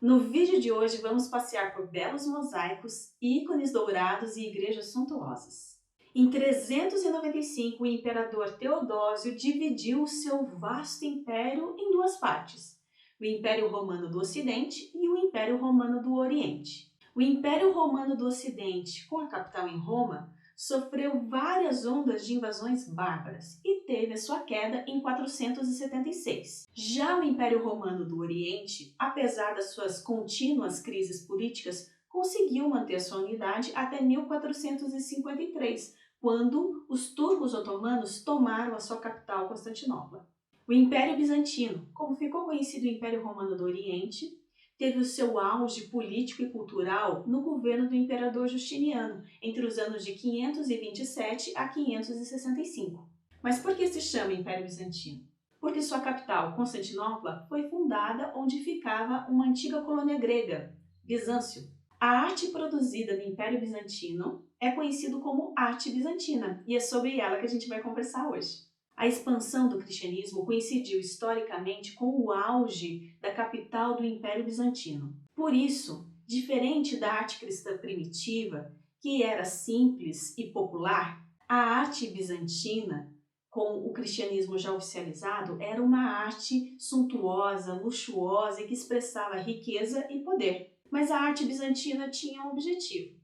No vídeo de hoje vamos passear por belos mosaicos, ícones dourados e igrejas suntuosas. Em 395, o imperador Teodósio dividiu o seu vasto império em duas partes, o Império Romano do Ocidente e o Império Romano do Oriente. O Império Romano do Ocidente, com a capital em Roma, sofreu várias ondas de invasões bárbaras e teve a sua queda em 476. Já o Império Romano do Oriente, apesar das suas contínuas crises políticas, conseguiu manter sua unidade até 1453, quando os turcos otomanos tomaram a sua capital, Constantinopla. O Império Bizantino, como ficou conhecido o Império Romano do Oriente, teve o seu auge político e cultural no governo do imperador Justiniano, entre os anos de 527 a 565. Mas por que se chama Império Bizantino? Porque sua capital, Constantinopla, foi fundada onde ficava uma antiga colônia grega, Bizâncio. A arte produzida no Império Bizantino é conhecida como arte bizantina, e é sobre ela que a gente vai conversar hoje. A expansão do cristianismo coincidiu historicamente com o auge da capital do Império Bizantino. Por isso, diferente da arte cristã primitiva, que era simples e popular, a arte bizantina, com o cristianismo já oficializado, era uma arte suntuosa, luxuosa e que expressava riqueza e poder. Mas a arte bizantina tinha um objetivo: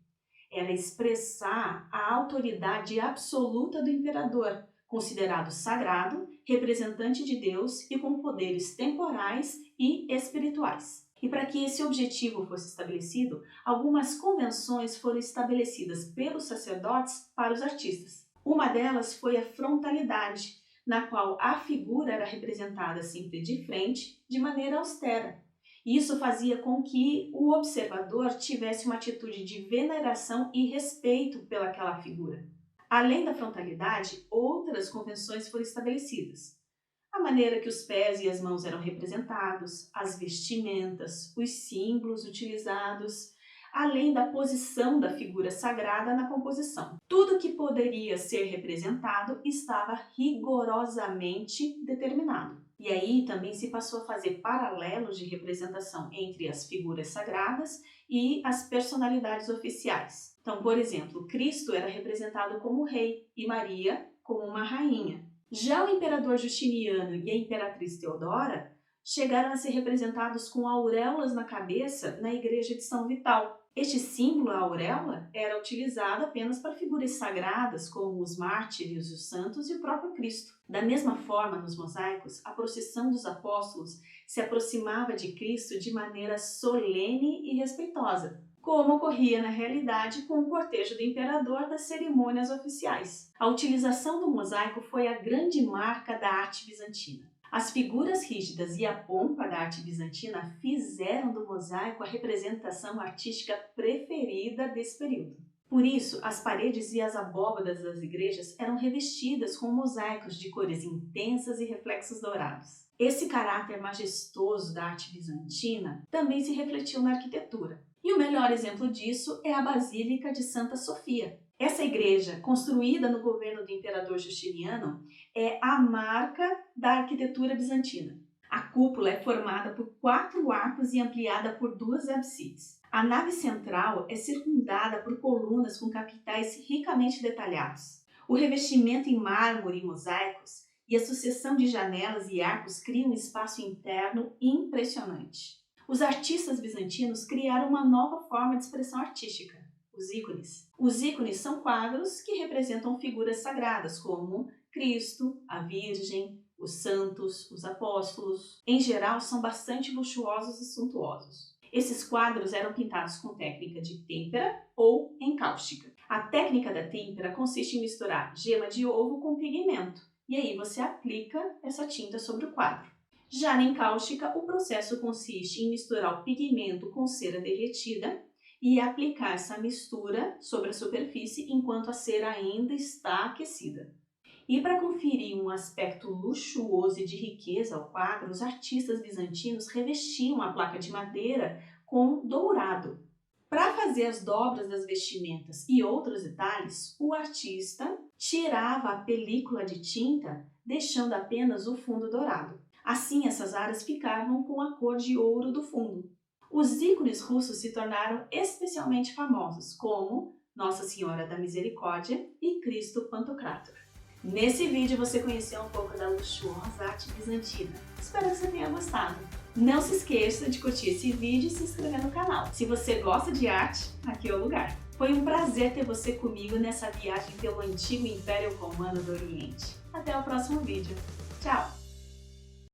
era expressar a autoridade absoluta do imperador, considerado sagrado, representante de Deus e com poderes temporais e espirituais. E para que esse objetivo fosse estabelecido, algumas convenções foram estabelecidas pelos sacerdotes para os artistas. Uma delas foi a frontalidade, na qual a figura era representada sempre de frente, de maneira austera. Isso fazia com que o observador tivesse uma atitude de veneração e respeito pelaquela figura. Além da frontalidade, outras convenções foram estabelecidas. A maneira que os pés e as mãos eram representados, as vestimentas, os símbolos utilizados, além da posição da figura sagrada na composição. Tudo que poderia ser representado estava rigorosamente determinado. E aí também se passou a fazer paralelos de representação entre as figuras sagradas e as personalidades oficiais. Então, por exemplo, Cristo era representado como rei e Maria como uma rainha. Já o imperador Justiniano e a imperatriz Teodora chegaram a ser representados com auréolas na cabeça na igreja de São Vital. Este símbolo, a auréola, era utilizado apenas para figuras sagradas como os mártires, os santos e o próprio Cristo. Da mesma forma, nos mosaicos, a procissão dos apóstolos se aproximava de Cristo de maneira solene e respeitosa, como ocorria na realidade com o cortejo do imperador das cerimônias oficiais. A utilização do mosaico foi a grande marca da arte bizantina. As figuras rígidas e a pompa da arte bizantina fizeram do mosaico a representação artística preferida desse período. Por isso, as paredes e as abóbadas das igrejas eram revestidas com mosaicos de cores intensas e reflexos dourados. Esse caráter majestoso da arte bizantina também se refletiu na arquitetura. E o melhor exemplo disso é a Basílica de Santa Sofia. Essa igreja, construída no governo do imperador Justiniano, é a marca da arquitetura bizantina. A cúpula é formada por 4 arcos e ampliada por 2 absides. A nave central é circundada por colunas com capitais ricamente detalhados. O revestimento em mármore e mosaicos e a sucessão de janelas e arcos criam um espaço interno impressionante. Os artistas bizantinos criaram uma nova forma de expressão artística: os ícones. Os ícones são quadros que representam figuras sagradas como Cristo, a Virgem, os santos, os apóstolos. Em geral, são bastante luxuosos e suntuosos. Esses quadros eram pintados com técnica de têmpera ou encáustica. A técnica da têmpera consiste em misturar gema de ovo com pigmento, e aí você aplica essa tinta sobre o quadro. Já na encáustica, o processo consiste em misturar o pigmento com cera derretida e aplicar essa mistura sobre a superfície enquanto a cera ainda está aquecida. E para conferir um aspecto luxuoso e de riqueza ao quadro, os artistas bizantinos revestiam a placa de madeira com dourado. Para fazer as dobras das vestimentas e outros detalhes, o artista tirava a película de tinta, deixando apenas o fundo dourado. Assim, essas áreas ficavam com a cor de ouro do fundo. Os ícones russos se tornaram especialmente famosos, como Nossa Senhora da Misericórdia e Cristo Pantocrator. Nesse vídeo você conheceu um pouco da luxuosa arte bizantina. Espero que você tenha gostado. Não se esqueça de curtir esse vídeo e se inscrever no canal. Se você gosta de arte, aqui é o lugar. Foi um prazer ter você comigo nessa viagem pelo antigo Império Romano do Oriente. Até o próximo vídeo. Tchau!